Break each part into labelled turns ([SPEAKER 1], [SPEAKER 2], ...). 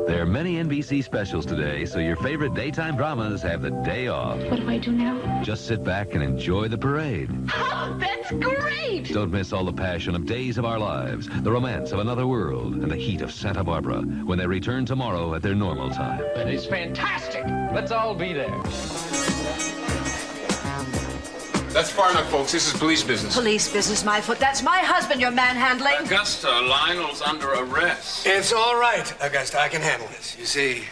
[SPEAKER 1] There are many NBC specials today, so your favorite daytime dramas have the day off.
[SPEAKER 2] What do I do now?
[SPEAKER 1] Just sit back and enjoy the parade.
[SPEAKER 2] Oh, that's great!
[SPEAKER 1] Don't miss all the passion of Days of Our Lives, the romance of Another World, and the heat of Santa Barbara when they return tomorrow at their normal time.
[SPEAKER 3] It's fantastic. Let's all be there.
[SPEAKER 4] That's far enough, folks. This is police business.
[SPEAKER 5] Police business, my foot. That's my husband you're manhandling.
[SPEAKER 6] Augusta, Lionel's under arrest.
[SPEAKER 7] It's all right, Augusta. I can handle this. You see,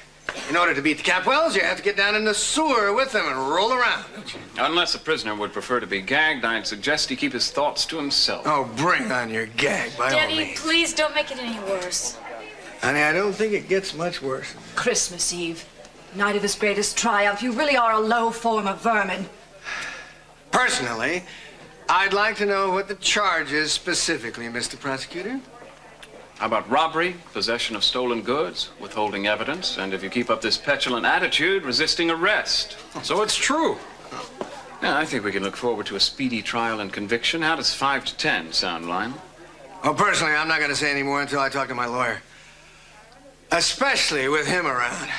[SPEAKER 7] in order to beat the Capwells, you have to get down in the sewer with them and roll around, don't you?
[SPEAKER 6] Unless a prisoner would prefer to be gagged, I'd suggest he keep his thoughts to himself.
[SPEAKER 7] Oh, bring on your gag, by all
[SPEAKER 8] Daddy,
[SPEAKER 7] means.
[SPEAKER 8] please don't make it any worse.
[SPEAKER 7] Honey, I don't think it gets much worse.
[SPEAKER 5] Christmas Eve, night of his greatest triumph. You really are a low form of vermin.
[SPEAKER 7] Personally, I'd like to know what the charge is specifically, Mr. Prosecutor.
[SPEAKER 6] How about robbery, possession of stolen goods, withholding evidence, and if you keep up this petulant attitude, resisting arrest.
[SPEAKER 4] So it's true.
[SPEAKER 6] Yeah, I think we can look forward to a speedy trial and conviction. How does 5 to 10 sound, Lionel?
[SPEAKER 7] Well, personally, I'm not going to say any more until I talk to my lawyer. Especially with him around.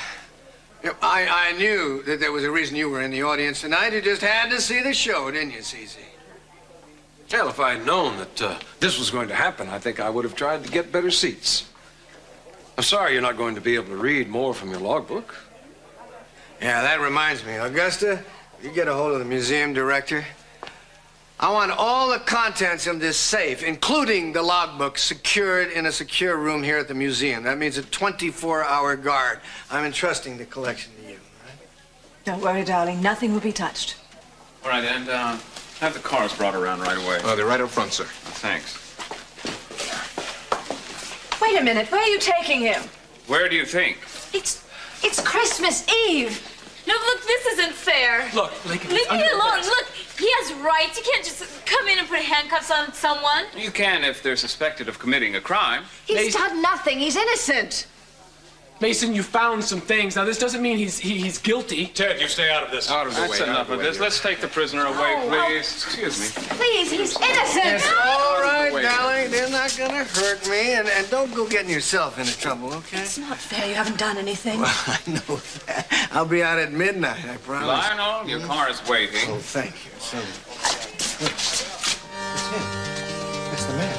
[SPEAKER 7] You know, I knew that there was a reason you were in the audience tonight. You just had to see the show, didn't you, Cece?
[SPEAKER 4] Hell, if I had known that this was going to happen, I think I would have tried to get better seats. I'm sorry you're not going to be able to read more from your logbook.
[SPEAKER 7] Yeah, that reminds me. Augusta, you get a hold of the museum director. I want all the contents in this safe, including the logbook, secured in a secure room here at the museum. That means a 24-hour guard. I'm entrusting the collection to you. Right?
[SPEAKER 5] Don't worry, darling. Nothing will be touched.
[SPEAKER 6] All right, and have the cars brought around right away.
[SPEAKER 4] They're right up front, sir.
[SPEAKER 6] Thanks.
[SPEAKER 5] Wait a minute. Where are you taking him?
[SPEAKER 6] Where do you think?
[SPEAKER 5] It's Christmas Eve.
[SPEAKER 8] No, look, this isn't fair.
[SPEAKER 3] Look, Lincoln,
[SPEAKER 8] Leave me alone. Look, he has rights. You can't just come in and put handcuffs on someone.
[SPEAKER 6] You can if they're suspected of committing a crime.
[SPEAKER 5] He's done nothing. He's innocent.
[SPEAKER 3] Mason, you found some things. Now, this doesn't mean he's guilty.
[SPEAKER 4] Ted, you stay out of this. Out of the way.
[SPEAKER 6] That's enough of this. Let's take the prisoner away, please. Excuse me.
[SPEAKER 5] Please, he's innocent.
[SPEAKER 7] It's all right,
[SPEAKER 6] Wait.
[SPEAKER 7] darling. They're not gonna hurt me. And don't go getting yourself into trouble, okay?
[SPEAKER 5] It's not fair. You haven't done anything.
[SPEAKER 7] Well, I know that. I'll be out at midnight, I promise.
[SPEAKER 6] Lionel, your car is waiting.
[SPEAKER 7] Oh, thank you. So, that's him. That's the man.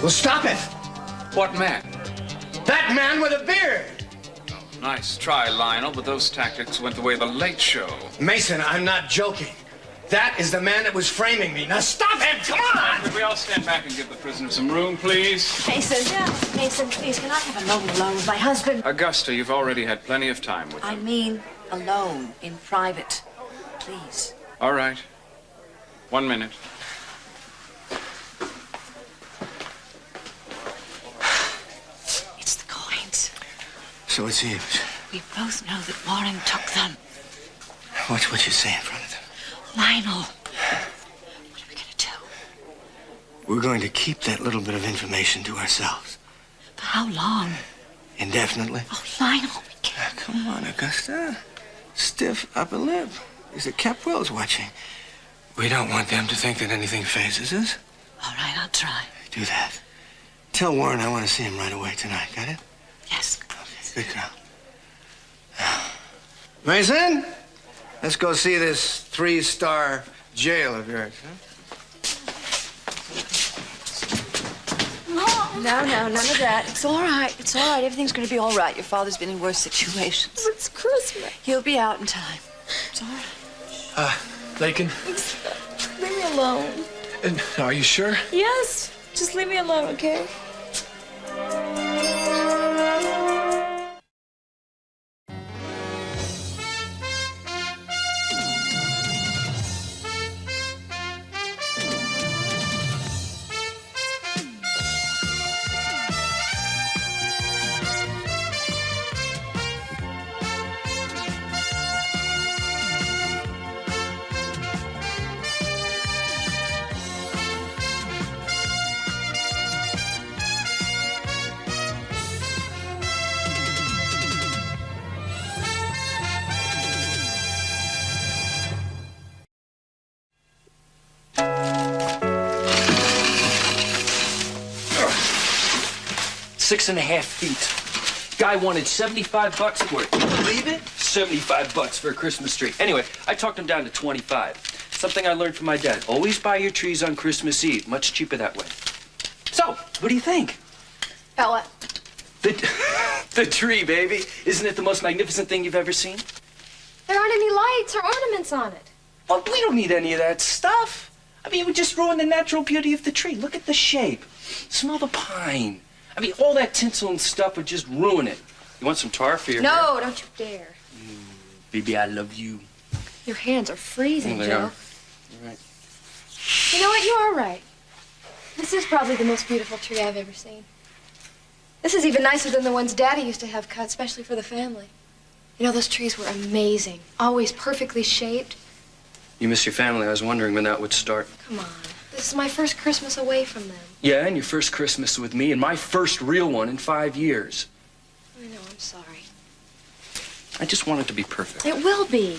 [SPEAKER 7] Well, stop it!
[SPEAKER 6] What man?
[SPEAKER 7] That man with a beard!
[SPEAKER 6] Nice try, Lionel, but those tactics went the way of the Late Show.
[SPEAKER 7] Mason, I'm not joking. That is the man that was framing me. Now stop him! Come on!
[SPEAKER 6] Could we all stand back and give the prisoner some room, please?
[SPEAKER 5] Mason, Mason, please, can I have a moment alone with my husband?
[SPEAKER 6] Augusta, you've already had plenty of time with
[SPEAKER 5] I
[SPEAKER 6] him.
[SPEAKER 5] mean, alone, in private. Please.
[SPEAKER 6] All right. 1 minute.
[SPEAKER 5] It's the coins.
[SPEAKER 7] So it seems.
[SPEAKER 5] We both know that Warren took them.
[SPEAKER 7] Watch what you say in front of them.
[SPEAKER 5] Lionel, what are we going to do?
[SPEAKER 7] We're going to keep that little bit of information to ourselves.
[SPEAKER 5] For how long?
[SPEAKER 7] Indefinitely.
[SPEAKER 5] Oh, Lionel, we can't.
[SPEAKER 7] Come on, Augusta. Stiff upper lip. Is the Capwells watching? We don't want them to think that anything phases us.
[SPEAKER 5] All right, I'll try.
[SPEAKER 7] Do that. Tell Warren I want to see him right away tonight. Got it?
[SPEAKER 5] Yes.
[SPEAKER 7] Okay, good girl. Mason, let's go see this 3-star jail of yours, huh?
[SPEAKER 8] Mom!
[SPEAKER 5] No, none of that. It's all right. It's all right. Everything's going to be all right. Your father's been in worse situations.
[SPEAKER 8] It's Christmas.
[SPEAKER 5] He'll be out in time. It's all right.
[SPEAKER 3] Lincoln,
[SPEAKER 8] Leave me alone.
[SPEAKER 3] are you sure?
[SPEAKER 8] Yes. Just leave me alone, okay?
[SPEAKER 9] 6.5 feet. Guy wanted 75 bucks for it. Can you believe it? 75 bucks for a Christmas tree. Anyway, I talked him down to 25. Something I learned from my dad. Always buy your trees on Christmas Eve. Much cheaper that way. So, what do you think?
[SPEAKER 5] About what?
[SPEAKER 9] The tree, baby. Isn't it the most magnificent thing you've ever seen?
[SPEAKER 10] There aren't any lights or ornaments on it.
[SPEAKER 9] Well, we don't need any of that stuff. I mean, it would just ruin the natural beauty of the tree. Look at the shape. Smell the pine. I mean, all that tinsel and stuff would just ruin it. You want some tar for your hair?
[SPEAKER 10] No, don't you dare.
[SPEAKER 9] Baby, I love you.
[SPEAKER 10] Your hands are freezing,
[SPEAKER 9] They
[SPEAKER 10] Joe.
[SPEAKER 9] are. You're right.
[SPEAKER 10] You know what? You are right. This is probably the most beautiful tree I've ever seen. This is even nicer than the ones Daddy used to have cut, especially for the family. You know, those trees were amazing. Always perfectly shaped.
[SPEAKER 9] You miss your family. I was wondering when that would start.
[SPEAKER 10] Come on. This is my first Christmas away from them.
[SPEAKER 9] Yeah, and your first Christmas with me, and my first real one in 5 years.
[SPEAKER 10] I know, I'm sorry.
[SPEAKER 9] I just want it to be perfect.
[SPEAKER 10] It will be.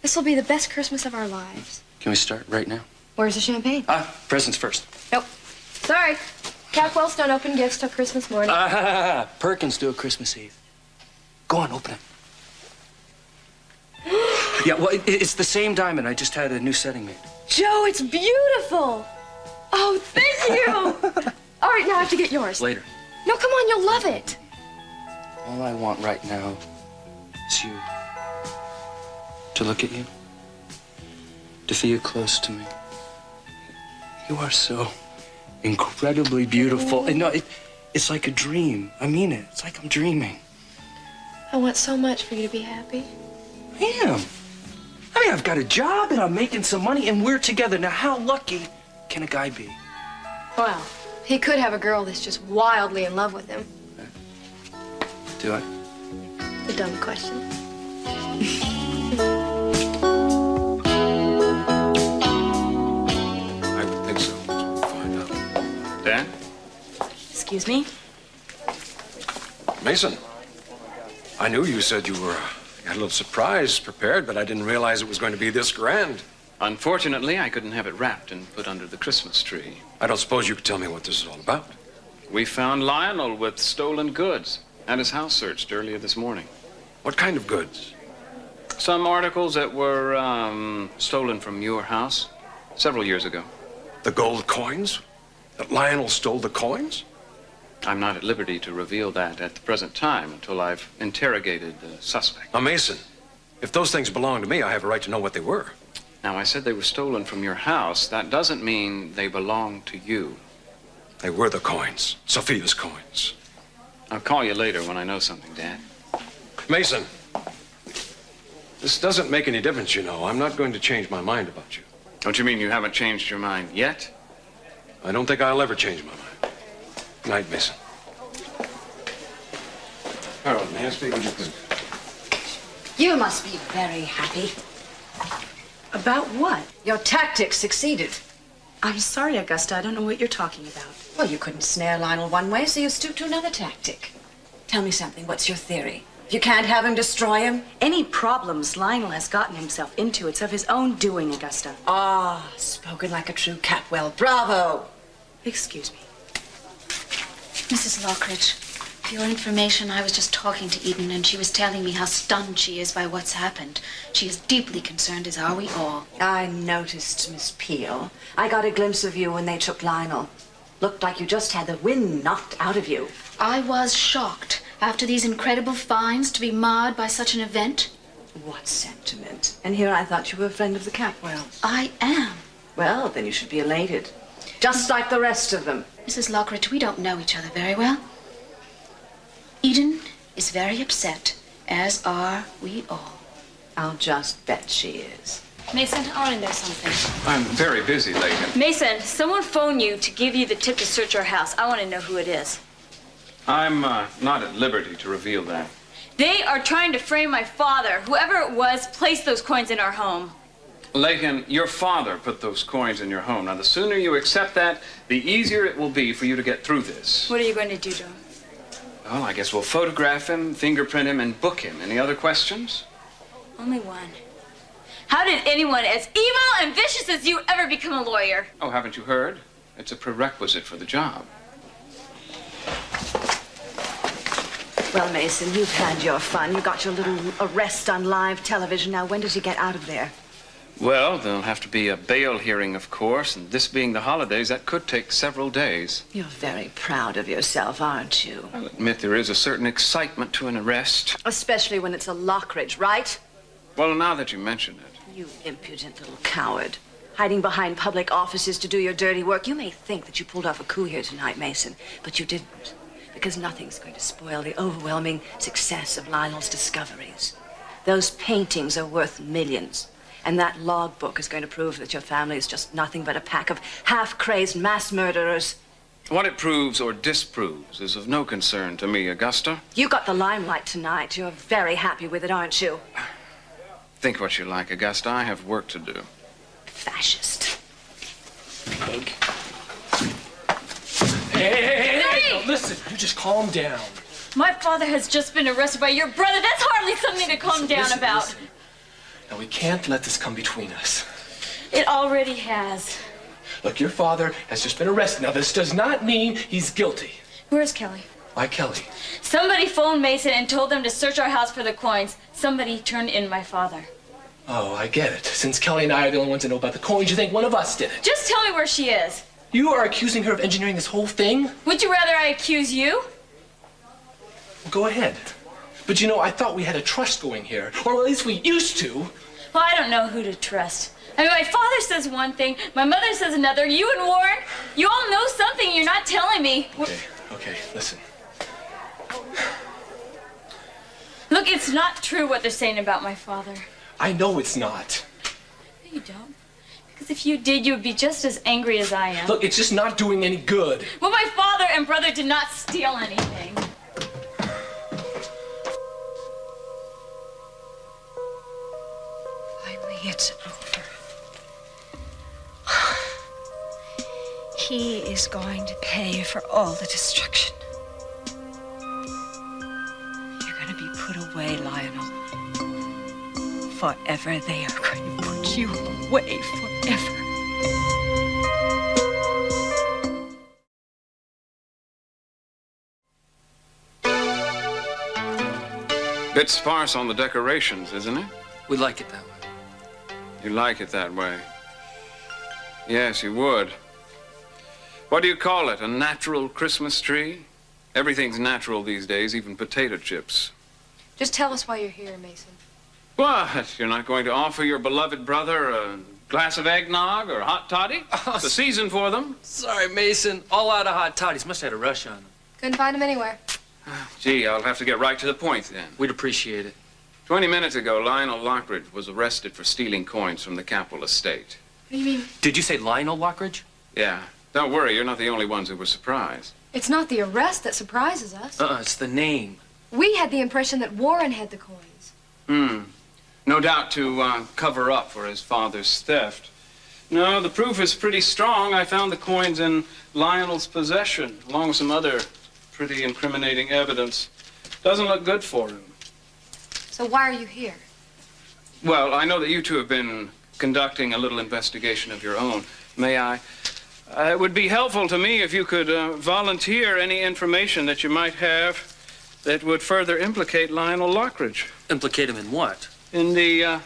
[SPEAKER 10] This will be the best Christmas of our lives.
[SPEAKER 9] Can we start right now?
[SPEAKER 10] Where's the champagne?
[SPEAKER 9] Presents first.
[SPEAKER 10] Nope. Sorry. Capwells don't open gifts till Christmas morning.
[SPEAKER 9] Perkins do it Christmas Eve. Go on, open it. Yeah, well, it's the same diamond. I just had a new setting made.
[SPEAKER 10] Joe, it's beautiful. Oh, thank you. All right, now I have to get yours.
[SPEAKER 9] Later.
[SPEAKER 10] No, come on, you'll love it.
[SPEAKER 9] All I want right now is you. To look at you. To feel you close to me. You are so incredibly beautiful. And no, it's like a dream. I mean it. It's like I'm dreaming.
[SPEAKER 10] I want so much for you to be happy.
[SPEAKER 9] I am. I mean, I've got a job and I'm making some money and we're together. Now, how lucky can a guy be?
[SPEAKER 10] Well, he could have a girl that's just wildly in love with him.
[SPEAKER 9] Do I?
[SPEAKER 10] A dumb question.
[SPEAKER 4] I would think so. We'll find out.
[SPEAKER 6] Dan?
[SPEAKER 8] Excuse me?
[SPEAKER 4] Mason, I knew you said you had a little surprise prepared, but I didn't realize it was going to be this grand.
[SPEAKER 6] Unfortunately, I couldn't have it wrapped and put under the Christmas tree.
[SPEAKER 4] I don't suppose you could tell me what this is all about.
[SPEAKER 6] We found Lionel with stolen goods. Had his house searched earlier this morning.
[SPEAKER 4] What kind of goods?
[SPEAKER 6] Some articles that were stolen from your house several years ago.
[SPEAKER 4] The gold coins? That Lionel stole the coins?
[SPEAKER 6] I'm not at liberty to reveal that at the present time until I've interrogated the suspect.
[SPEAKER 4] Now, Mason, if those things belong to me, I have a right to know what they were.
[SPEAKER 6] Now, I said they were stolen from your house. That doesn't mean they belong to you.
[SPEAKER 4] They were the coins. Sophia's coins.
[SPEAKER 6] I'll call you later when I know something, Dad.
[SPEAKER 4] Mason, this doesn't make any difference, you know. I'm not going to change my mind about you.
[SPEAKER 6] Don't you mean you haven't changed your mind yet?
[SPEAKER 4] I don't think I'll ever change my mind. Good night, Mason. Harold, may I speak with you, please?
[SPEAKER 5] You must be very happy.
[SPEAKER 2] About what?
[SPEAKER 5] Your tactics succeeded.
[SPEAKER 2] I'm sorry, Augusta. I don't know what you're talking about.
[SPEAKER 5] Well, you couldn't snare Lionel one way, so you stooped to another tactic. Tell me something. What's your theory? If you can't have him, destroy him?
[SPEAKER 2] Any problems Lionel has gotten himself into, it's of his own doing, Augusta.
[SPEAKER 5] Ah, spoken like a true Capwell. Bravo!
[SPEAKER 2] Excuse me.
[SPEAKER 11] Mrs. Lockridge, for your information, I was just talking to Eden, and she was telling me how stunned she is by what's happened. She is deeply concerned, as are we all.
[SPEAKER 5] I noticed, Miss Peel. I got a glimpse of you when they took Lionel. Looked like you just had the wind knocked out of you.
[SPEAKER 11] I was shocked, after these incredible finds, to be marred by such an event.
[SPEAKER 5] What sentiment? And here I thought you were a friend of the Capwells.
[SPEAKER 11] I am.
[SPEAKER 5] Well, then you should be elated. Just like the rest of them.
[SPEAKER 11] Mrs. Lockridge, we don't know each other very well. Eden is very upset, as are we all.
[SPEAKER 5] I'll just bet she is.
[SPEAKER 8] Mason, I want to know something.
[SPEAKER 6] I'm very busy, Lakin.
[SPEAKER 8] Mason, someone phoned you to give you the tip to search our house. I want to know who it is.
[SPEAKER 6] I'm not at liberty to reveal that.
[SPEAKER 8] They are trying to frame my father. Whoever it was placed those coins in our home.
[SPEAKER 6] Lakin, your father put those coins in your home. Now, the sooner you accept that, the easier it will be for you to get through this.
[SPEAKER 8] What are you going to do to him?
[SPEAKER 6] Well, I guess we'll photograph him, fingerprint him, and book him. Any other questions?
[SPEAKER 8] Only one. How did anyone as evil and vicious as you ever become a lawyer?
[SPEAKER 6] Oh, haven't you heard? It's a prerequisite for the job.
[SPEAKER 5] Well, Mason, you've had your fun. You got your little arrest on live television. Now, when does he get out of there?
[SPEAKER 6] Well, there'll have to be a bail hearing, of course, and this being the holidays, that could take several days.
[SPEAKER 5] You're very proud of yourself, aren't you?
[SPEAKER 6] I'll admit there is a certain excitement to an arrest.
[SPEAKER 5] Especially when it's a Lockridge, right?
[SPEAKER 6] Well, now that you mention it.
[SPEAKER 5] You impudent little coward. Hiding behind public offices to do your dirty work. You may think that you pulled off a coup here tonight, Mason, but you didn't. Because nothing's going to spoil the overwhelming success of Lionel's discoveries. Those paintings are worth millions. And that logbook is going to prove that your family is just nothing but a pack of half-crazed mass murderers.
[SPEAKER 6] What it proves or disproves is of no concern to me, Augusta.
[SPEAKER 5] You got the limelight tonight. You're very happy with it, aren't you?
[SPEAKER 6] Think what you like, Augusta. I have work to do.
[SPEAKER 5] Fascist. Pig.
[SPEAKER 3] Hey, now listen, you just calm down.
[SPEAKER 8] My father has just been arrested by your brother. That's hardly something to calm down about.
[SPEAKER 3] Listen. Now, we can't let this come between us.
[SPEAKER 8] It already has.
[SPEAKER 3] Look, your father has just been arrested. Now, this does not mean he's guilty.
[SPEAKER 8] Where's Kelly?
[SPEAKER 3] Why, Kelly?
[SPEAKER 8] Somebody phoned Mason and told them to search our house for the coins. Somebody turned in my father.
[SPEAKER 3] Oh, I get it. Since Kelly and I are the only ones that know about the coins, you think one of us did it.
[SPEAKER 8] Just tell me where she is.
[SPEAKER 3] You are accusing her of engineering this whole thing?
[SPEAKER 8] Would you rather I accuse you?
[SPEAKER 3] Well, go ahead. But you know, I thought we had a trust going here. Or at least we used to.
[SPEAKER 8] Well, I don't know who to trust. I mean, my father says one thing, my mother says another. You and Warren, you all know something you're not telling me.
[SPEAKER 3] Okay, listen.
[SPEAKER 8] Look, it's not true what they're saying about my father.
[SPEAKER 3] I know it's not.
[SPEAKER 8] No, you don't. Because if you did, you would be just as angry as I am.
[SPEAKER 3] Look, it's just not doing any good.
[SPEAKER 8] Well, my father and brother did not steal anything.
[SPEAKER 2] Finally, it's over. He is going to pay for all the destruction. You're going to be put away, Lionel. Forever. They are going to put you away forever.
[SPEAKER 6] Bit sparse on the decorations, isn't it?
[SPEAKER 9] We like it that way.
[SPEAKER 6] You like it that way. Yes, you would. What do you call it? A natural Christmas tree? Everything's natural these days, even potato chips.
[SPEAKER 10] Just tell us why you're here, Mason.
[SPEAKER 6] What? You're not going to offer your beloved brother a glass of eggnog or hot toddy? It's the season for them.
[SPEAKER 9] Sorry, Mason. All out of hot toddies. Must have had a rush on them.
[SPEAKER 10] Couldn't find him anywhere.
[SPEAKER 6] Gee, I'll have to get right to the point then.
[SPEAKER 9] We'd appreciate it.
[SPEAKER 6] 20 minutes ago, Lionel Lockridge was arrested for stealing coins from the Capel estate.
[SPEAKER 10] What do you mean?
[SPEAKER 9] Did you say Lionel Lockridge?
[SPEAKER 6] Yeah. Don't worry, you're not the only ones who were surprised.
[SPEAKER 10] It's not the arrest that surprises us.
[SPEAKER 9] It's the name.
[SPEAKER 10] We had the impression that Warren had the coins.
[SPEAKER 6] No doubt to cover up for his father's theft. No, the proof is pretty strong. I found the coins in Lionel's possession, along with some other pretty incriminating evidence. Doesn't look good for him.
[SPEAKER 10] So why are you here?
[SPEAKER 6] Well, I know that you two have been conducting a little investigation of your own. May I? It would be helpful to me if you could volunteer any information that you might have that would further implicate Lionel Lockridge.
[SPEAKER 9] Implicate him in what?
[SPEAKER 6] In the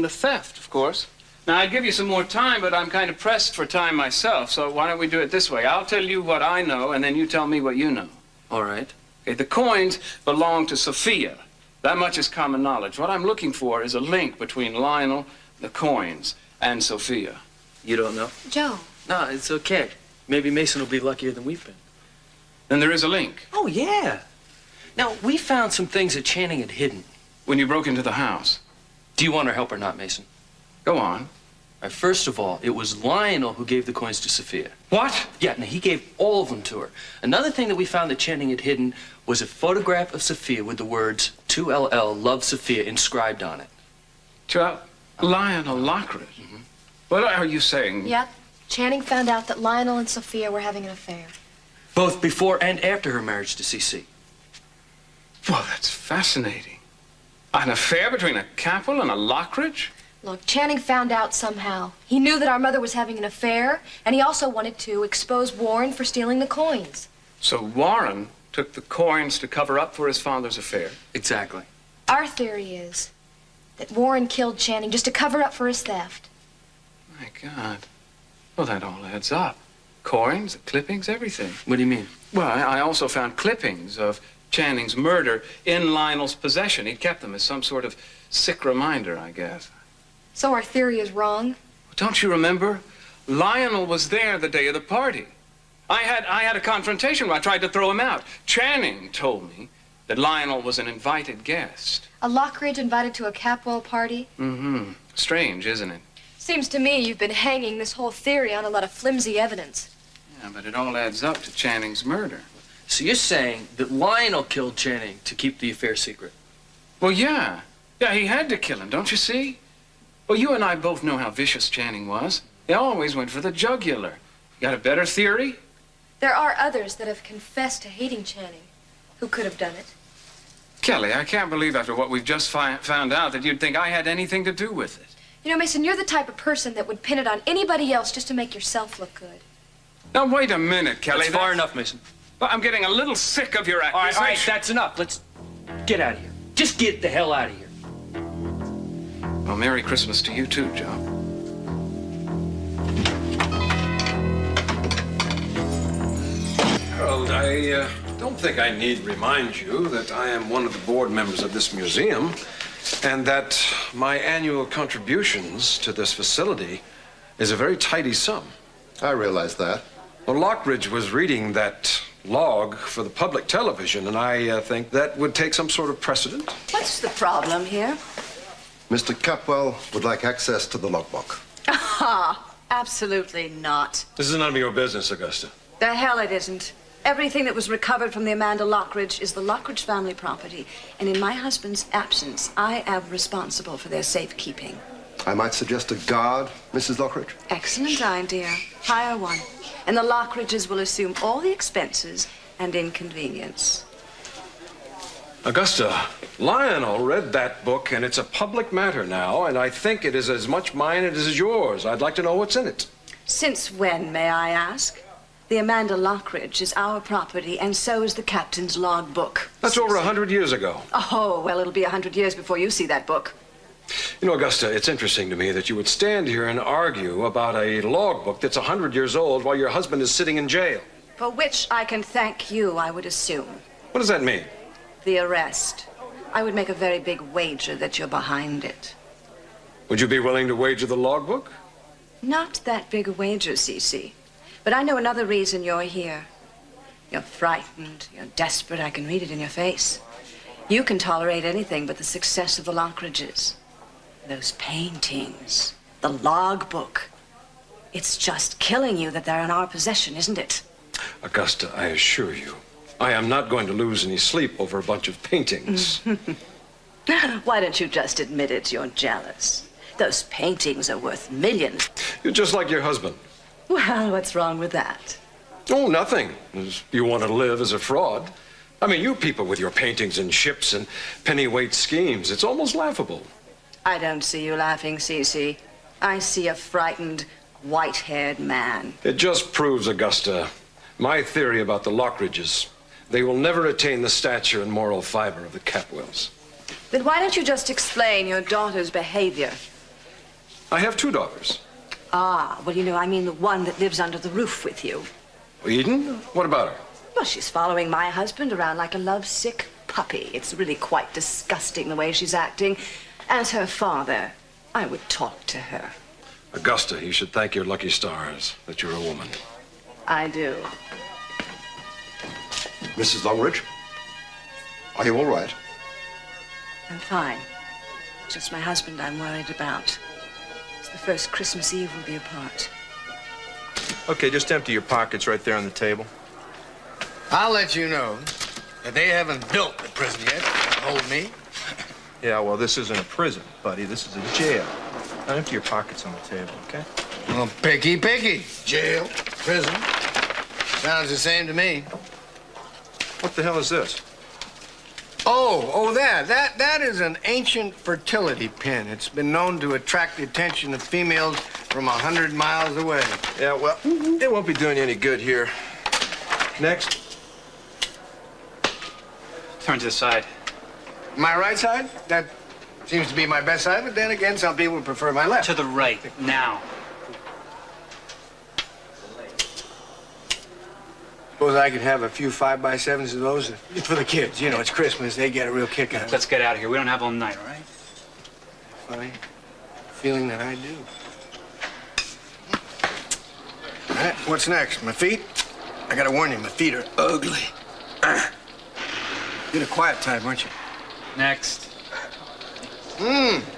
[SPEAKER 6] theft, of course. Now, I'd give you some more time, but I'm kind of pressed for time myself, so why don't we do it this way? I'll tell you what I know, and then you tell me what you know.
[SPEAKER 9] All right.
[SPEAKER 6] Okay, the coins belong to Sophia. That much is common knowledge. What I'm looking for is a link between Lionel, the coins, and Sophia.
[SPEAKER 9] You don't know?
[SPEAKER 10] Joe.
[SPEAKER 9] No, it's okay. Maybe Mason will be luckier than we've been.
[SPEAKER 6] Then there is a link.
[SPEAKER 9] Oh, yeah. Now, we found some things that Channing had hidden.
[SPEAKER 6] When you broke into the house.
[SPEAKER 9] Do you want our help or not, Mason?
[SPEAKER 6] Go on.
[SPEAKER 9] First of all, it was Lionel who gave the coins to Sophia.
[SPEAKER 6] What?
[SPEAKER 9] Yeah, now he gave all of them to her. Another thing that we found that Channing had hidden was a photograph of Sophia with the words 2LL Love Sophia inscribed on it.
[SPEAKER 6] Lionel Lockridge? What are you saying?
[SPEAKER 10] Yep. Channing found out that Lionel and Sophia were having an affair.
[SPEAKER 9] Both before and after her marriage to CC.
[SPEAKER 6] Well, that's fascinating. An affair between a Capel and a Lockridge?
[SPEAKER 10] Look, Channing found out somehow. He knew that our mother was having an affair, and he also wanted to expose Warren for stealing the coins.
[SPEAKER 6] So Warren took the coins to cover up for his father's affair.
[SPEAKER 9] Exactly.
[SPEAKER 10] Our theory is that Warren killed Channing just to cover up for his theft.
[SPEAKER 6] My God. Well, that all adds up. Coins, clippings, everything.
[SPEAKER 9] What do you mean?
[SPEAKER 6] Well, I also found clippings of Channing's murder in Lionel's possession. He'd kept them as some sort of sick reminder, I guess.
[SPEAKER 10] So our theory is wrong?
[SPEAKER 6] Don't you remember? Lionel was there the day of the party. I had a confrontation where I tried to throw him out. Channing told me that Lionel was an invited guest.
[SPEAKER 10] A Lockridge invited to a Capwell party?
[SPEAKER 6] Mm-hmm. Strange, isn't it?
[SPEAKER 10] Seems to me you've been hanging this whole theory on a lot of flimsy evidence.
[SPEAKER 6] Yeah, but it all adds up to Channing's murder.
[SPEAKER 9] So you're saying that Lionel killed Channing to keep the affair secret?
[SPEAKER 6] Well, yeah. Yeah, he had to kill him, don't you see? Well, you and I both know how vicious Channing was. He always went for the jugular. You got a better theory?
[SPEAKER 10] There are others that have confessed to hating Channing. Who could have done it?
[SPEAKER 6] Kelly, I can't believe after what we've just found out that you'd think I had anything to do with it.
[SPEAKER 10] You know, Mason, you're the type of person that would pin it on anybody else just to make yourself look good.
[SPEAKER 6] Now, wait a minute, Kelly.
[SPEAKER 9] That's far enough, Mason.
[SPEAKER 6] Well, I'm getting a little sick of your accusations.
[SPEAKER 9] All right, that's enough. Let's get out of here. Just get the hell out of here.
[SPEAKER 6] Well, Merry Christmas to you too, Joe.
[SPEAKER 4] Harold, I don't think I need remind you that I am one of the board members of this museum and that my annual contributions to this facility is a very tidy sum.
[SPEAKER 12] I realize that.
[SPEAKER 4] Well, Lockridge was reading that log for the public television, and I think that would take some sort of precedent.
[SPEAKER 5] What's the problem here?
[SPEAKER 12] Mr. Capwell would like access to the logbook.
[SPEAKER 5] Aha! Absolutely not.
[SPEAKER 4] This is none of your business, Augusta.
[SPEAKER 5] The hell it isn't. Everything that was recovered from the Amanda Lockridge is the Lockridge family property, and in my husband's absence, I am responsible for their safekeeping.
[SPEAKER 12] I might suggest a guard, Mrs. Lockridge.
[SPEAKER 5] Excellent idea. Hire one, and the Lockridges will assume all the expenses and inconvenience.
[SPEAKER 4] Augusta, Lionel read that book, and it's a public matter now, and I think it is as much mine as it is yours. I'd like to know what's in it.
[SPEAKER 5] Since when, may I ask? The Amanda Lockridge is our property, and so is the captain's logbook.
[SPEAKER 4] That's over 100 years ago.
[SPEAKER 5] Oh, well, it'll be 100 years before you see that book.
[SPEAKER 4] You know, Augusta, it's interesting to me that you would stand here and argue about a logbook that's 100 years old while your husband is sitting in jail.
[SPEAKER 5] For which I can thank you, I would assume.
[SPEAKER 4] What does that mean?
[SPEAKER 5] The arrest. I would make a very big wager that you're behind it.
[SPEAKER 4] Would you be willing to wager the logbook?
[SPEAKER 5] Not that big a wager, Cece. But I know another reason you're here. You're frightened, you're desperate, I can read it in your face. You can tolerate anything but the success of the Lockridges. Those paintings, the logbook. It's just killing you that they're in our possession, isn't it?
[SPEAKER 4] Augusta, I assure you, I am not going to lose any sleep over a bunch of paintings.
[SPEAKER 5] Why don't you just admit it? You're jealous. Those paintings are worth millions.
[SPEAKER 4] You're just like your husband.
[SPEAKER 5] Well, what's wrong with that?
[SPEAKER 4] Oh, nothing. You want to live as a fraud. I mean, you people with your paintings and ships and pennyweight schemes, it's almost laughable.
[SPEAKER 5] I don't see you laughing, Cece. I see a frightened, white-haired man.
[SPEAKER 4] It just proves, Augusta, my theory about the Lockridges. They will never attain the stature and moral fiber of the Capwells.
[SPEAKER 5] Then why don't you just explain your daughter's behavior?
[SPEAKER 4] I have two daughters.
[SPEAKER 5] Ah, well, you know, I mean the one that lives under the roof with you.
[SPEAKER 4] Eden? What about her?
[SPEAKER 5] Well, she's following my husband around like a lovesick puppy. It's really quite disgusting the way she's acting. As her father, I would talk to her.
[SPEAKER 4] Augusta, you should thank your lucky stars that you're a woman.
[SPEAKER 5] I do.
[SPEAKER 12] Mrs. Longridge, are you all right?
[SPEAKER 5] I'm fine. Just my husband I'm worried about. It's the first Christmas Eve we'll be apart.
[SPEAKER 13] Okay, just empty your pockets right there on the table.
[SPEAKER 7] I'll let you know that they haven't built the prison yet to hold me.
[SPEAKER 13] Yeah, well, this isn't a prison, buddy. This is a jail. Now empty your pockets on the table, okay?
[SPEAKER 7] Well, picky. Jail, prison. Sounds the same to me.
[SPEAKER 13] What the hell is this?
[SPEAKER 7] Oh, that is an ancient fertility pin. It's been known to attract the attention of females from 100 miles away.
[SPEAKER 13] Yeah, well, it won't be doing you any good here. Next.
[SPEAKER 9] Turn to the side.
[SPEAKER 7] My right side? That seems to be my best side, but then again, some people prefer my left.
[SPEAKER 9] To the right, now.
[SPEAKER 7] Suppose I could have a few 5x7s of those for the kids. You know, it's Christmas. They get a real kick out of it.
[SPEAKER 9] Let's get out of here. We don't have all night, all right?
[SPEAKER 7] Funny feeling that I do. All right, what's next? My feet? I gotta warn you, my feet are ugly. You're a quiet type, aren't you?
[SPEAKER 9] Next.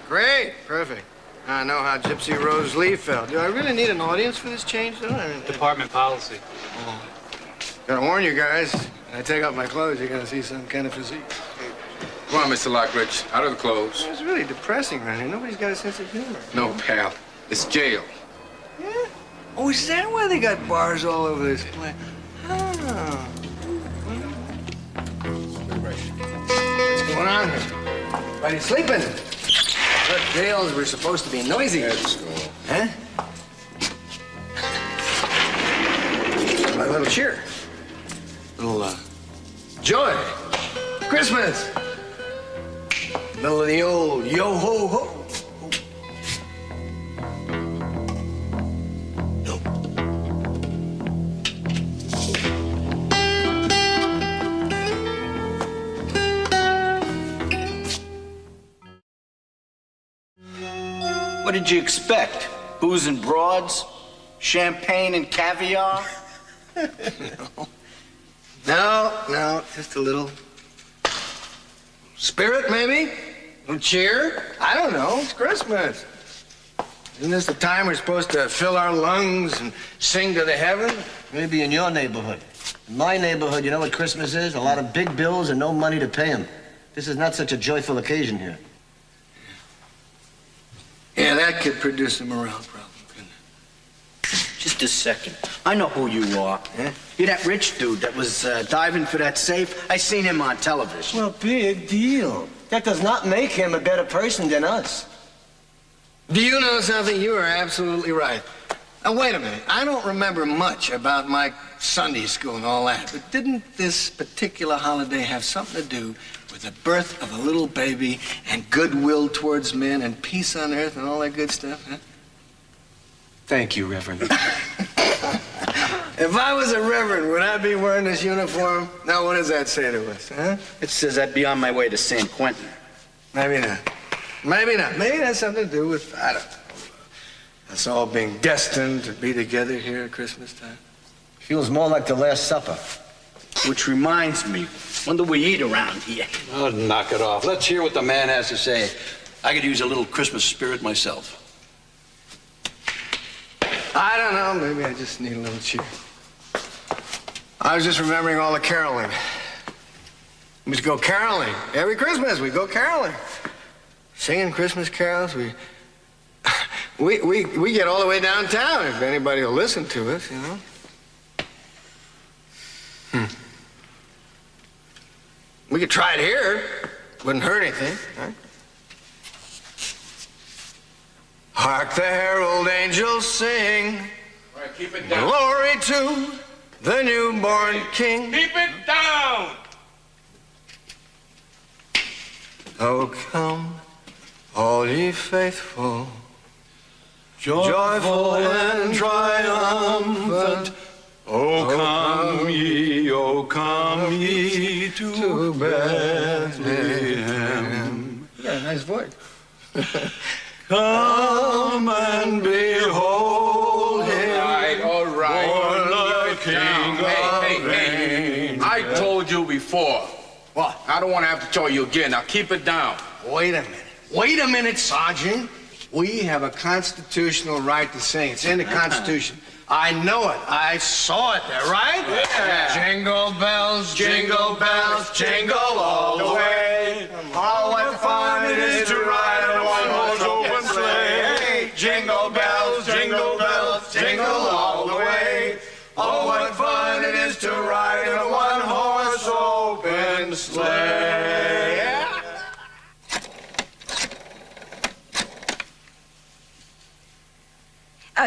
[SPEAKER 7] Great. Perfect. I know how Gypsy Rose Lee felt. Do I really need an audience for this change, though? I mean,
[SPEAKER 9] Department policy.
[SPEAKER 7] gotta warn you guys, when I take off my clothes, you're gonna see some kind of physique.
[SPEAKER 14] Come on, Mr. Lockridge. Out of the clothes.
[SPEAKER 7] It's really depressing around here. Nobody's got a sense of humor.
[SPEAKER 14] No, pal. It's jail.
[SPEAKER 7] Yeah? Oh, is that why they got bars all over this place? Oh. What's going on here? Everybody sleeping? What jails were supposed to be noisy.
[SPEAKER 14] Let's go.
[SPEAKER 7] Huh? A little cheer. Little, joy. Christmas. Middle of the old yo-ho-ho.
[SPEAKER 15] What did you expect? Booze and broads? Champagne and caviar?
[SPEAKER 7] No, just a little spirit, maybe? A little cheer? I don't know. It's Christmas. Isn't this the time we're supposed to fill our lungs and sing to the heavens?
[SPEAKER 16] Maybe in your neighborhood. In my neighborhood, you know what Christmas is? A lot of big bills and no money to pay them. This is not such a joyful occasion here.
[SPEAKER 7] Yeah, that could produce a morale problem, couldn't it?
[SPEAKER 15] Just a second. I know who you are. You're that rich dude that was diving for that safe. I seen him on television.
[SPEAKER 16] Well, big deal. That does not make him a better person than us.
[SPEAKER 7] Do you know something? You are absolutely right. Now, wait a minute. I don't remember much about my Sunday school and all that, but didn't this particular holiday have something to do with the birth of a little baby and goodwill towards men and peace on earth and all that good stuff, huh?
[SPEAKER 16] Thank you, Reverend.
[SPEAKER 7] If I was a reverend, would I be wearing this uniform? Now, what does that say to us, huh?
[SPEAKER 15] It says I'd be on my way to San Quentin.
[SPEAKER 7] Maybe not. Maybe not. Maybe it has something to do with, I don't know, us all being destined to be together here at Christmas time.
[SPEAKER 16] Feels more like the Last Supper.
[SPEAKER 15] Which reminds me, when do we eat around here?
[SPEAKER 17] Oh, knock it off. Let's hear what the man has to say. I could use a little Christmas spirit myself.
[SPEAKER 7] I don't know. Maybe I just need a little cheer. I was just remembering all the caroling. We used to go caroling. Every Christmas, we go caroling. Singing Christmas carols. We get all the way downtown if anybody will listen to us, you know. We could try it here. Wouldn't hurt anything, right? Hark the herald angels sing.
[SPEAKER 14] All right, keep it down.
[SPEAKER 7] Glory to the newborn King.
[SPEAKER 14] Keep it down!
[SPEAKER 7] Oh, come, all ye faithful, joyful and triumphant.
[SPEAKER 17] Oh, come ye to Bethlehem.
[SPEAKER 7] You got a nice voice.
[SPEAKER 17] Come and behold him.
[SPEAKER 14] All right.
[SPEAKER 17] Born the
[SPEAKER 14] Keep it down.
[SPEAKER 17] King
[SPEAKER 14] Hey. I told you before.
[SPEAKER 7] What?
[SPEAKER 14] I don't want to have to tell you again. Now keep it down.
[SPEAKER 7] Wait a minute. Wait a minute, Sergeant. We have a constitutional right to sing. It's in the Constitution. I know it. I saw it there, right?
[SPEAKER 14] Yeah.
[SPEAKER 7] Jingle bells, jingle bells, jingle all the way. Oh, what fun it is to ride in a one-horse open sleigh. Jingle bells, jingle bells, jingle all the way. Oh, what fun it is to ride in a one-horse open sleigh.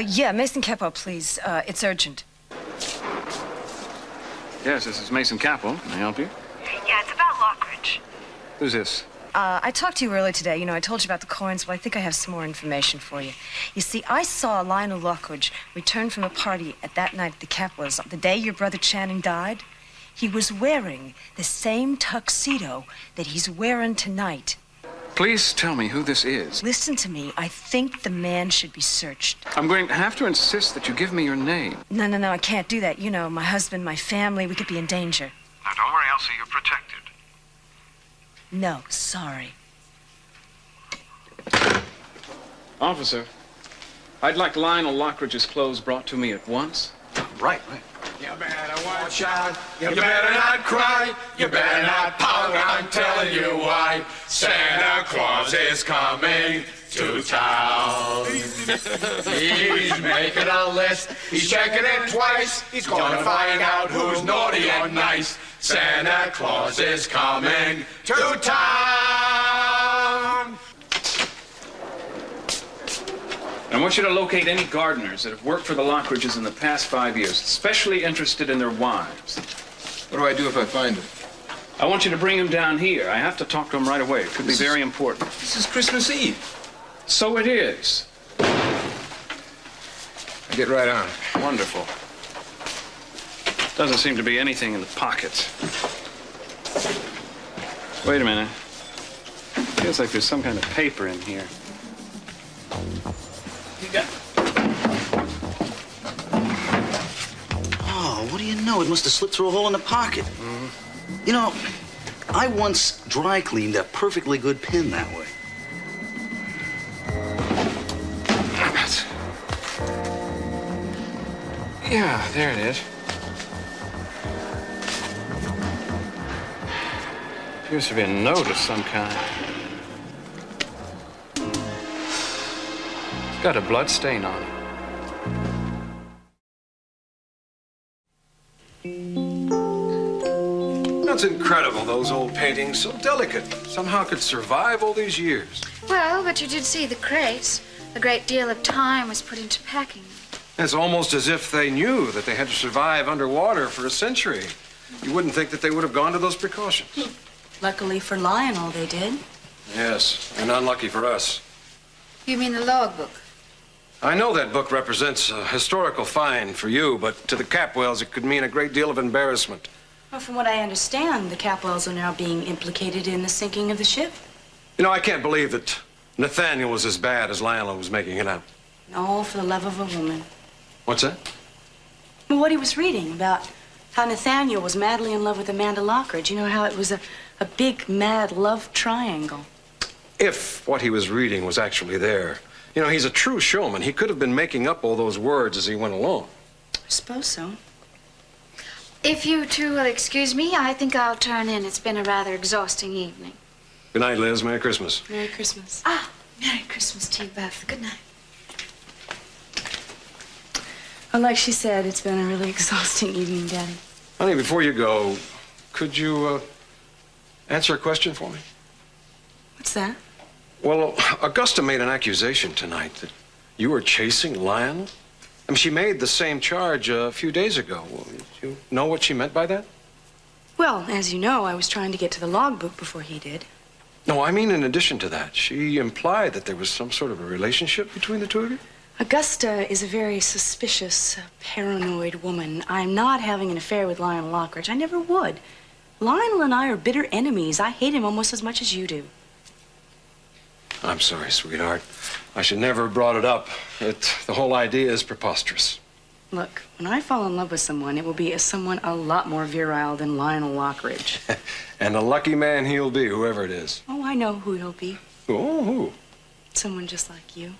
[SPEAKER 2] Yeah, Mason Capo, please. It's urgent.
[SPEAKER 6] Yes, this is Mason Capel. Can I help you?
[SPEAKER 5] Yeah, it's about Lockridge.
[SPEAKER 6] Who's this?
[SPEAKER 5] I talked to you earlier today. You know, I told you about the coins. Well, I think I have some more information for you. You see, I saw Lionel Lockridge return from a party at that night at the Capwells. The day your brother Channing died, he was wearing the same tuxedo that he's wearing tonight.
[SPEAKER 6] Please tell me who this is.
[SPEAKER 5] Listen to me. I think the man should be searched.
[SPEAKER 6] I'm going to have to insist that you give me your name.
[SPEAKER 5] No, I can't do that. You know, my husband, my family, we could be in danger.
[SPEAKER 4] Now, don't worry, Elsie, you're protected.
[SPEAKER 5] No, sorry.
[SPEAKER 6] Officer, I'd like Lionel Lockridge's clothes brought to me at once.
[SPEAKER 4] Right.
[SPEAKER 14] You better watch out. You better not cry. You better not pout. I'm telling you why. Santa Claus is coming to town. He's making a list. He's checking it twice. He's gonna find out who's naughty and nice. Santa Claus is coming to town.
[SPEAKER 6] I want you to locate any gardeners that have worked for the Lockridges in the past 5 years, especially interested in their wives.
[SPEAKER 14] What do I do if I find them?
[SPEAKER 6] I want you to bring them down here. I have to talk to them right away. It could be very important.
[SPEAKER 14] This is Christmas Eve.
[SPEAKER 6] So it is.
[SPEAKER 14] I get right on it.
[SPEAKER 6] Wonderful. Doesn't seem to be anything in the pockets. Wait a minute. Feels like there's some kind of paper in here. You got...
[SPEAKER 17] Oh, what do you know? It must have slipped through a hole in the pocket. You know, I once dry cleaned a perfectly good pin that way.
[SPEAKER 6] Yeah, there it is. Appears to be a note of some kind. It's got a blood stain on it.
[SPEAKER 4] That's incredible, those old paintings. So delicate. Somehow could survive all these years.
[SPEAKER 11] Well, but you did see the crates. A great deal of time was put into packing them.
[SPEAKER 4] It's almost as if they knew that they had to survive underwater for a century. You wouldn't think that they would have gone to those precautions.
[SPEAKER 2] Luckily for Lionel, they did.
[SPEAKER 4] Yes, and unlucky for us.
[SPEAKER 11] You mean the logbook?
[SPEAKER 4] I know that book represents a historical find for you, but to the Capwells, it could mean a great deal of embarrassment.
[SPEAKER 2] Well, from what I understand, the Capwells are now being implicated in the sinking of the ship.
[SPEAKER 4] You know, I can't believe that Nathaniel was as bad as Lionel was making it out.
[SPEAKER 2] All for the love of a woman.
[SPEAKER 4] What's that?
[SPEAKER 2] Well, what he was reading about how Nathaniel was madly in love with Amanda Lockridge. You know, how it was a big, mad love triangle.
[SPEAKER 4] If what he was reading was actually there. You know, he's a true showman. He could have been making up all those words as he went along.
[SPEAKER 2] I suppose so.
[SPEAKER 11] If you two will excuse me, I think I'll turn in. It's been a rather exhausting evening.
[SPEAKER 4] Good night, Liz. Merry Christmas.
[SPEAKER 2] Merry Christmas.
[SPEAKER 11] Ah, Merry Christmas to you both. Good night.
[SPEAKER 2] Well, like she said, it's been a really exhausting evening, Daddy.
[SPEAKER 4] Honey, before you go, could you answer a question for me?
[SPEAKER 2] What's that?
[SPEAKER 4] Well, Augusta made an accusation tonight that you were chasing Lionel. I mean, she made the same charge a few days ago. Well, did you know what she meant by that?
[SPEAKER 2] Well, as you know, I was trying to get to the logbook before he did.
[SPEAKER 4] No, I mean in addition to that. She implied that there was some sort of a relationship between the two of you.
[SPEAKER 2] Augusta is a very suspicious, paranoid woman. I'm not having an affair with Lionel Lockridge. I never would. Lionel and I are bitter enemies. I hate him almost as much as you do.
[SPEAKER 4] I'm sorry, sweetheart. I should never have brought it up. The whole idea is preposterous.
[SPEAKER 2] Look, when I fall in love with someone, it will be someone a lot more virile than Lionel Lockridge.
[SPEAKER 4] And a lucky man he'll be, whoever it is.
[SPEAKER 2] Oh, I know who he'll be.
[SPEAKER 4] Oh, who?
[SPEAKER 2] Someone just like you.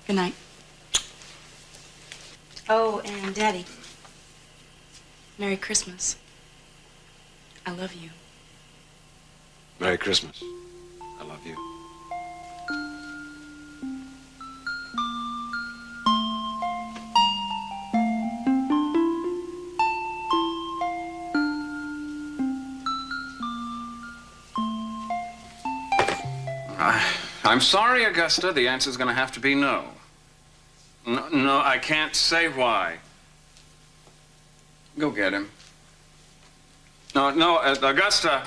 [SPEAKER 2] Good night. Oh, and Daddy. Merry Christmas. I love you.
[SPEAKER 4] Merry Christmas. I love you.
[SPEAKER 6] I'm sorry, Augusta. The answer's going to have to be no. No, I can't say why. Go get him. No, Augusta,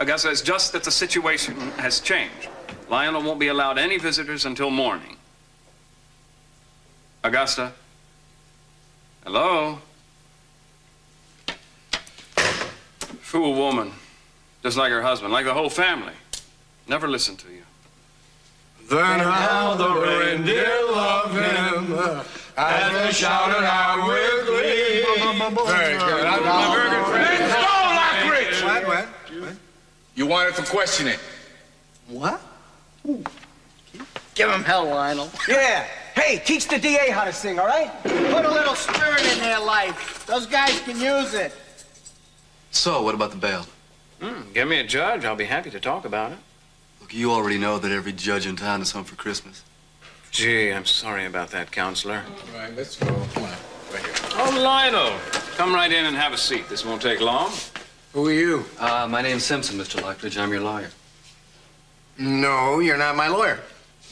[SPEAKER 6] it's just that the situation has changed. Lionel won't be allowed any visitors until morning. Augusta? Hello? Fool woman. Just like her husband, like the whole family. Never listened to you.
[SPEAKER 14] Then how the reindeer loved him as they shouted out with glee. Very good. Very good friend. Let's go, Lockridge!
[SPEAKER 7] What?
[SPEAKER 14] You wanted for questioning.
[SPEAKER 15] What? Give him hell, Lionel. Yeah. Hey, teach the DA how to sing, all right? Put a little spirit in their life. Those guys can use it.
[SPEAKER 9] So, what about the bail?
[SPEAKER 6] Give me a judge. I'll be happy to talk about it.
[SPEAKER 9] Look, you already know that every judge in town is home for Christmas.
[SPEAKER 6] Gee, I'm sorry about that, Counselor.
[SPEAKER 14] All right, let's go. Come on. Right here.
[SPEAKER 6] Oh, Lionel. Come right in and have a seat. This won't take long.
[SPEAKER 7] Who are you?
[SPEAKER 9] My name's Simpson, Mr. Lockridge. I'm your lawyer.
[SPEAKER 7] No, you're not my lawyer.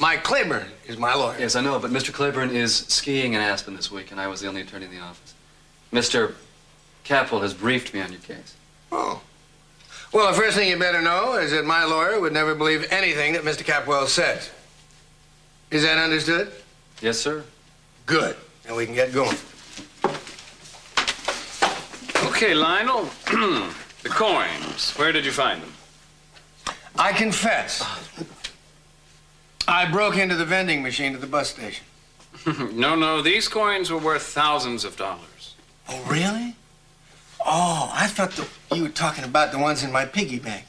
[SPEAKER 7] Mike Claiborne is my lawyer.
[SPEAKER 9] Yes, I know, but Mr. Claiborne is skiing in Aspen this week, and I was the only attorney in the office. Mr. Capwell has briefed me on your case.
[SPEAKER 7] Oh. Well, the first thing you better know is that my lawyer would never believe anything that Mr. Capwell says. Is that understood?
[SPEAKER 9] Yes, sir.
[SPEAKER 7] Good. Now we can get going.
[SPEAKER 6] Okay, Lionel. The coins. Where did you find them?
[SPEAKER 7] I confess. I broke into the vending machine at the bus station.
[SPEAKER 6] No, these coins were worth thousands of dollars.
[SPEAKER 7] Oh, really? Oh, I thought you were talking about the ones in my piggy bank.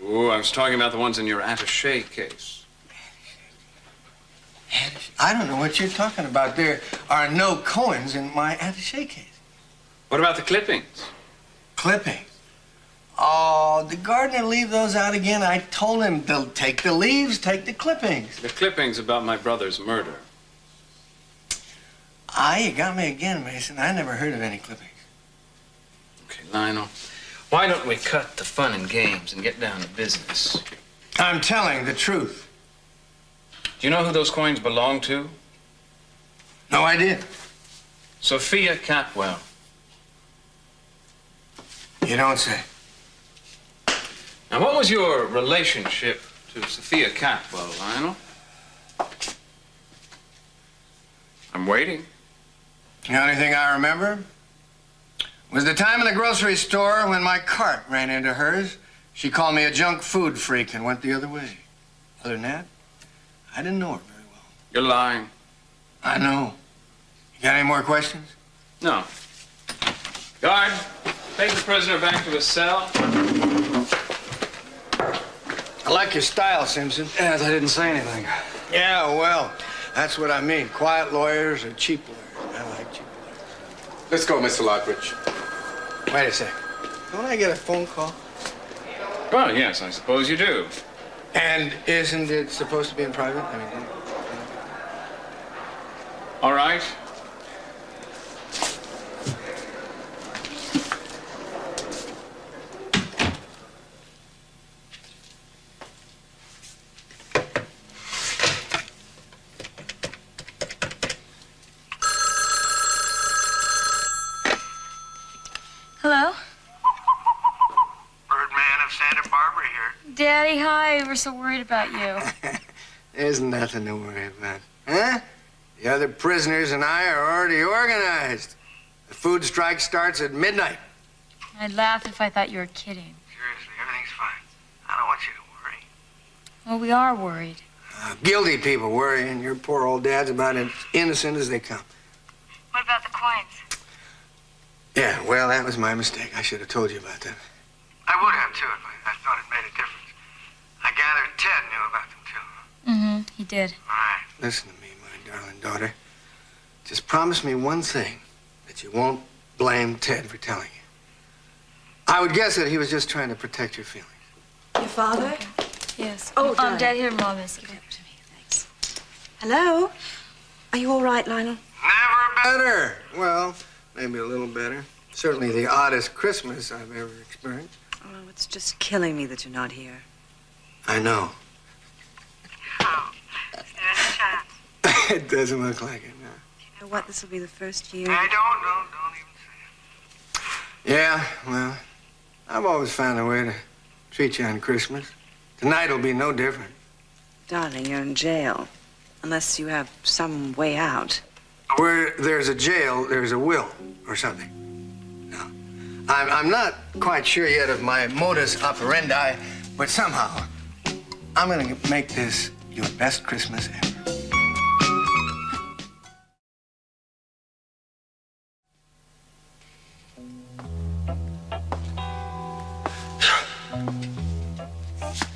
[SPEAKER 6] Oh, I was talking about the ones in your attaché case.
[SPEAKER 7] I don't know what you're talking about. There are no coins in my attaché case.
[SPEAKER 6] What about the clippings?
[SPEAKER 7] Clippings? Oh, did Gardner leave those out again? I told him to take the leaves, take the clippings.
[SPEAKER 6] The clippings about my brother's murder.
[SPEAKER 7] You got me again, Mason. I never heard of any clippings.
[SPEAKER 6] Okay, Lionel, why don't we cut the fun and games and get down to business?
[SPEAKER 7] I'm telling the truth.
[SPEAKER 6] Do you know who those coins belong to?
[SPEAKER 7] No idea.
[SPEAKER 6] Sophia Capwell.
[SPEAKER 7] You don't say.
[SPEAKER 6] Now, what was your relationship to Sophia Capwell, Lionel? I'm waiting.
[SPEAKER 7] The only thing I remember was the time in the grocery store when my cart ran into hers. She called me a junk food freak and went the other way. Other than that, I didn't know her very well.
[SPEAKER 6] You're lying.
[SPEAKER 7] I know. You got any more questions?
[SPEAKER 6] No. Guard, take the prisoner back to his cell.
[SPEAKER 7] I like your style, Simpson.
[SPEAKER 9] Yes, I didn't say anything.
[SPEAKER 7] Yeah, well, that's what I mean. Quiet lawyers or cheap lawyers. I like cheap lawyers.
[SPEAKER 14] Let's go, Mr. Lockridge.
[SPEAKER 7] Wait a second. Don't I get a phone call?
[SPEAKER 6] Well, yes, I suppose you do.
[SPEAKER 7] And isn't it supposed to be in private? I mean,
[SPEAKER 6] all right.
[SPEAKER 8] Hello?
[SPEAKER 7] Birdman of Santa Barbara here.
[SPEAKER 8] Daddy, hi. We're so worried about you.
[SPEAKER 7] There's nothing to worry about. Huh? The other prisoners and I are already organized. The food strike starts at midnight.
[SPEAKER 8] I'd laugh if I thought you were kidding.
[SPEAKER 7] Seriously, everything's fine. I don't want you to worry.
[SPEAKER 8] Well, we are worried.
[SPEAKER 7] Guilty people worry, and your poor old dad's about as innocent as they come.
[SPEAKER 8] What about the coins?
[SPEAKER 7] Yeah, well, that was my mistake. I should have told you about that. I would have, too, if I thought it made a difference. I gathered Ted knew about them, too.
[SPEAKER 8] Mm-hmm. He did.
[SPEAKER 7] All right. Listen to me, my darling daughter. Just promise me one thing, that you won't blame Ted for telling you. I would guess that he was just trying to protect your feelings.
[SPEAKER 2] Your father?
[SPEAKER 8] Yes.
[SPEAKER 2] Oh, darling.
[SPEAKER 8] Dad, here, Mom is. Give it
[SPEAKER 2] to me, thanks. Hello? Are you all right, Lionel?
[SPEAKER 7] Never better. Well, maybe a little better. Certainly the oddest Christmas I've ever experienced.
[SPEAKER 5] Oh, it's just killing me that you're not here.
[SPEAKER 7] I know.
[SPEAKER 5] Oh, there's a chance.
[SPEAKER 7] It doesn't look like it, no.
[SPEAKER 5] You know what? This will be the first year.
[SPEAKER 7] Don't even say it. Yeah, well, I've always found a way to treat you on Christmas. Tonight will be no different.
[SPEAKER 5] Darling, you're in jail. Unless you have some way out.
[SPEAKER 7] Where there's a jail, there's a will or something. No. I'm not quite sure yet of my modus operandi, but somehow I'm going to make this your best Christmas ever.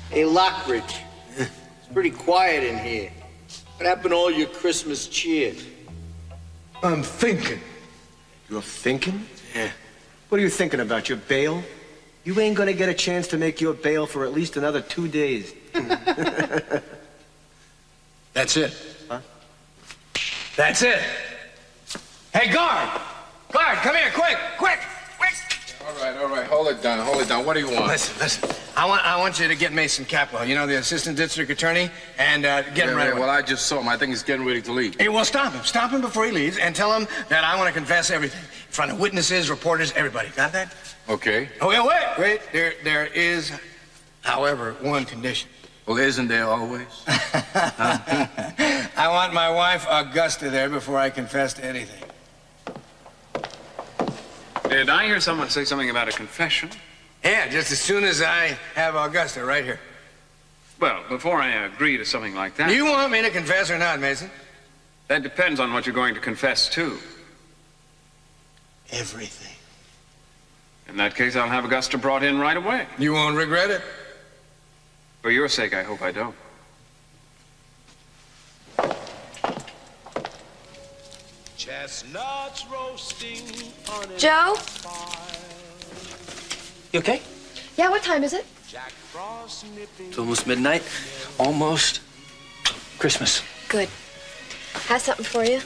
[SPEAKER 15] Hey, Lockridge. It's pretty quiet in here. What happened to all your Christmas cheer?
[SPEAKER 7] I'm thinking.
[SPEAKER 15] You're thinking?
[SPEAKER 7] Yeah.
[SPEAKER 15] What are you thinking about, your bail? You ain't gonna get a chance to make your bail for at least another 2 days.
[SPEAKER 3] That's it.
[SPEAKER 15] Huh?
[SPEAKER 3] That's it. Hey, guard! Guard, come here, quick, quick!
[SPEAKER 4] All right. Hold it down. What do you want?
[SPEAKER 7] Listen. I want you to get Mason Capwell, you know, the assistant district attorney, and get him right away.
[SPEAKER 4] Well, I just saw him. I think he's getting ready to leave.
[SPEAKER 7] Hey, well, stop him. Stop him before he leaves and tell him that I want to confess everything. In front of witnesses, reporters, everybody. Got that?
[SPEAKER 4] Okay.
[SPEAKER 7] Oh, yeah, wait. There is, however, one condition.
[SPEAKER 4] Well, isn't there always?
[SPEAKER 7] I want my wife, Augusta, there before I confess to anything.
[SPEAKER 6] Did I hear someone say something about a confession?
[SPEAKER 7] Yeah, just as soon as I have Augusta right here.
[SPEAKER 6] Well, before I agree to something like that...
[SPEAKER 7] You want me to confess or not, Mason?
[SPEAKER 6] That depends on what you're going to confess to.
[SPEAKER 7] Everything.
[SPEAKER 6] In that case, I'll have Augusta brought in right away.
[SPEAKER 7] You won't regret it.
[SPEAKER 6] For your sake, I hope I don't.
[SPEAKER 14] Chestnuts roasting on a
[SPEAKER 10] Joe?
[SPEAKER 9] You okay?
[SPEAKER 10] Yeah, what time is it?
[SPEAKER 9] It's almost midnight. Almost Christmas.
[SPEAKER 10] Good. Has something for you.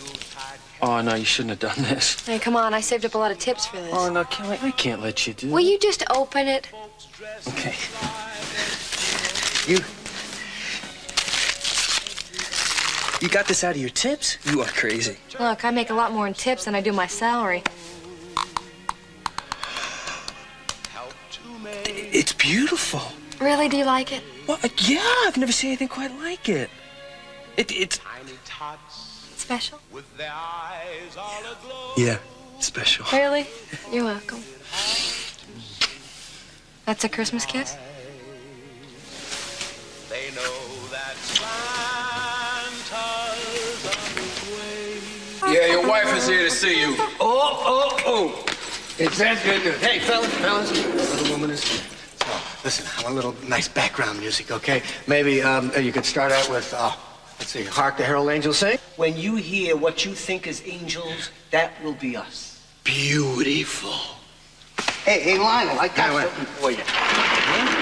[SPEAKER 9] Oh, no, you shouldn't have done this.
[SPEAKER 10] Hey, come on, I saved up a lot of tips for this.
[SPEAKER 9] Oh, no, Kelly, I can't let you do
[SPEAKER 10] Will you just open it?
[SPEAKER 9] Okay. You got this out of your tips? You are crazy.
[SPEAKER 10] Look, I make a lot more in tips than I do my salary.
[SPEAKER 9] It's beautiful.
[SPEAKER 10] Really? Do you like it?
[SPEAKER 9] Well, yeah, I've never seen anything quite like it. It's
[SPEAKER 10] special?
[SPEAKER 9] Yeah, special.
[SPEAKER 10] Really? You're welcome. That's a Christmas kiss?
[SPEAKER 14] They know that Santa's on his way.
[SPEAKER 4] Yeah, your wife is here to see you.
[SPEAKER 7] Oh. It's that good. Hey, fellas. Little woman is... Listen, I want a little nice background music, okay? Maybe you could start out with, let's see, Hark the Herald Angels Sing.
[SPEAKER 15] When you hear what you think is angels, that will be us.
[SPEAKER 7] Beautiful.
[SPEAKER 15] Hey, Lionel, I got
[SPEAKER 7] Wait.
[SPEAKER 15] something for you.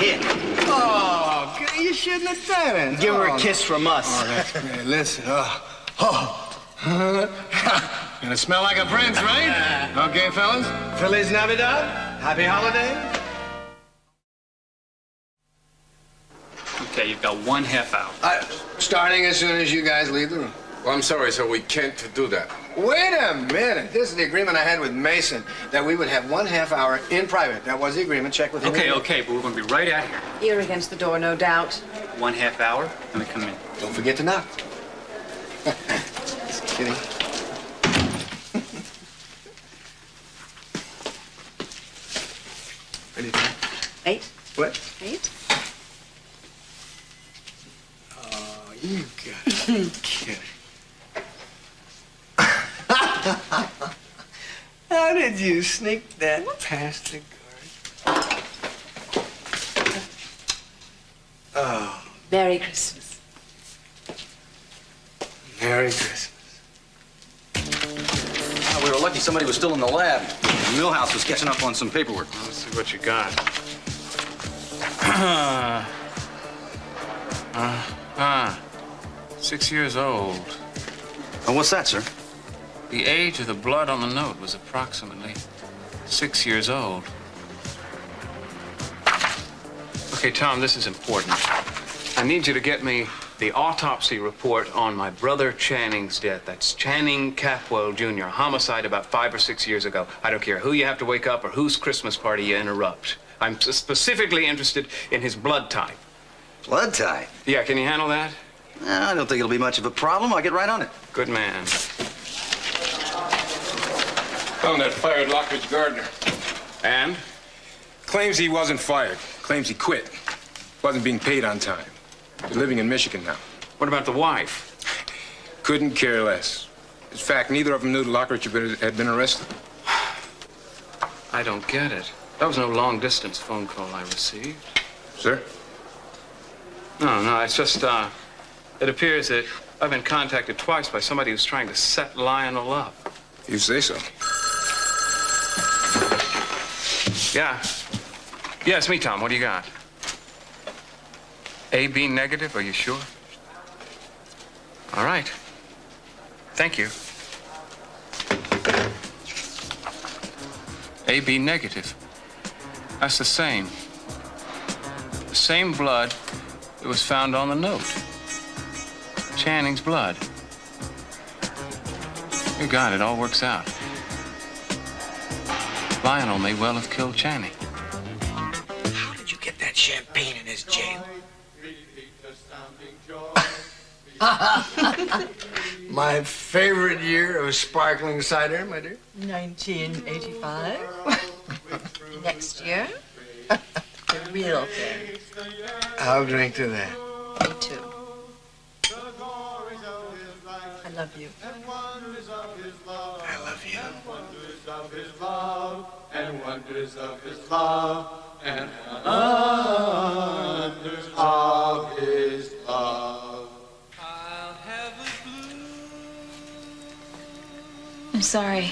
[SPEAKER 15] Here.
[SPEAKER 7] Oh, you shouldn't have done it.
[SPEAKER 15] Give her a kiss from us.
[SPEAKER 7] Oh, that's great. Listen, Gonna smell like a prince, right? Okay, fellas. Feliz Navidad. Happy holidays.
[SPEAKER 6] Okay, you've got 1/2 hour.
[SPEAKER 7] Starting as soon as you guys leave the room.
[SPEAKER 4] Well, I'm sorry, sir. We can't do that.
[SPEAKER 7] Wait a minute. This is the agreement I had with Mason, that we would have 1/2 hour in private. That was the agreement. Check with him.
[SPEAKER 6] Okay, but we're going to be right out here.
[SPEAKER 5] Ear against the door, no doubt.
[SPEAKER 6] 1/2 hour, let me come in.
[SPEAKER 7] Don't forget to knock. Just kidding. Ready?
[SPEAKER 5] 8.
[SPEAKER 7] What?
[SPEAKER 5] 8.
[SPEAKER 7] Oh, you got it. Kidding. How did you sneak that past the guard? Oh.
[SPEAKER 5] Merry Christmas.
[SPEAKER 7] Merry Christmas.
[SPEAKER 17] We were lucky somebody was still in the lab. Millhouse was catching up on some paperwork.
[SPEAKER 6] Let's see what you got. 6 years old.
[SPEAKER 17] And what's that, sir?
[SPEAKER 6] The age of the blood on the note was approximately 6 years old. Okay, Tom, this is important. I need you to get me the autopsy report on my brother Channing's death. That's Channing Capwell, Jr., homicide about 5 or 6 years ago. I don't care who you have to wake up or whose Christmas party you interrupt. I'm specifically interested in his blood type.
[SPEAKER 17] Blood type?
[SPEAKER 6] Yeah, can you handle that?
[SPEAKER 17] I don't think it'll be much of a problem. I'll get right on it.
[SPEAKER 6] Good man.
[SPEAKER 18] Found that fired Lockridge Gardner.
[SPEAKER 6] And?
[SPEAKER 18] Claims he wasn't fired. Claims he quit. Wasn't being paid on time. He's living in Michigan now.
[SPEAKER 6] What about the wife?
[SPEAKER 18] Couldn't care less. In fact, neither of them knew Lockridge had been arrested.
[SPEAKER 6] I don't get it. That was no long-distance phone call I received.
[SPEAKER 18] Sir?
[SPEAKER 6] No, it's just, it appears that I've been contacted twice by somebody who's trying to set Lionel up.
[SPEAKER 18] You say so.
[SPEAKER 6] Yeah. Yeah, it's me, Tom. What do you got? AB negative, are you sure? All right. Thank you. AB negative. That's the same. The same blood that was found on the note. Channing's blood. You got it. All works out. Lionel may well have killed Channing.
[SPEAKER 7] How did you get that champagne in his jail? My favorite year of sparkling cider, my dear.
[SPEAKER 19] 1985. Next year, the real thing.
[SPEAKER 7] I'll drink to that.
[SPEAKER 19] Me too. I love you.
[SPEAKER 7] I love you.
[SPEAKER 14] Wonders of his love, and wonders of his love, and wonders of his love.
[SPEAKER 8] I'm sorry.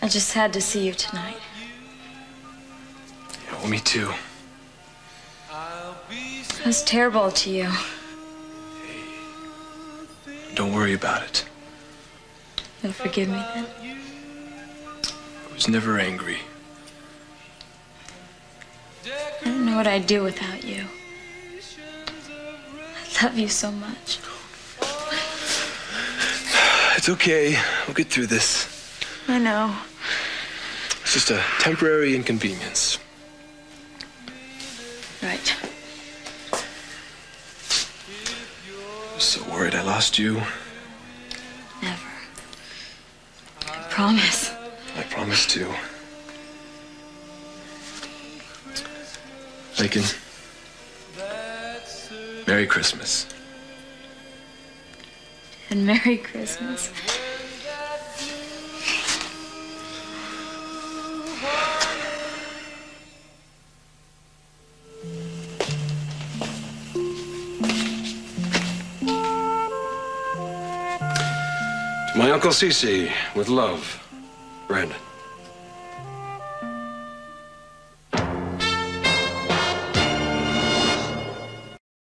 [SPEAKER 8] I just had to see you tonight.
[SPEAKER 18] Oh, me too.
[SPEAKER 8] It was terrible to you.
[SPEAKER 18] Don't worry about it.
[SPEAKER 8] You'll forgive me then?
[SPEAKER 18] I was never angry.
[SPEAKER 8] I don't know what I'd do without you. I love you so much.
[SPEAKER 18] It's okay. We'll get through this.
[SPEAKER 8] I know.
[SPEAKER 18] It's just a temporary inconvenience.
[SPEAKER 8] Right.
[SPEAKER 18] I was so worried I lost you.
[SPEAKER 8] Never. I promise.
[SPEAKER 18] I promise to. Lincoln, Merry Christmas.
[SPEAKER 8] And Merry Christmas.
[SPEAKER 4] To my Uncle Cece, with love, Brandon.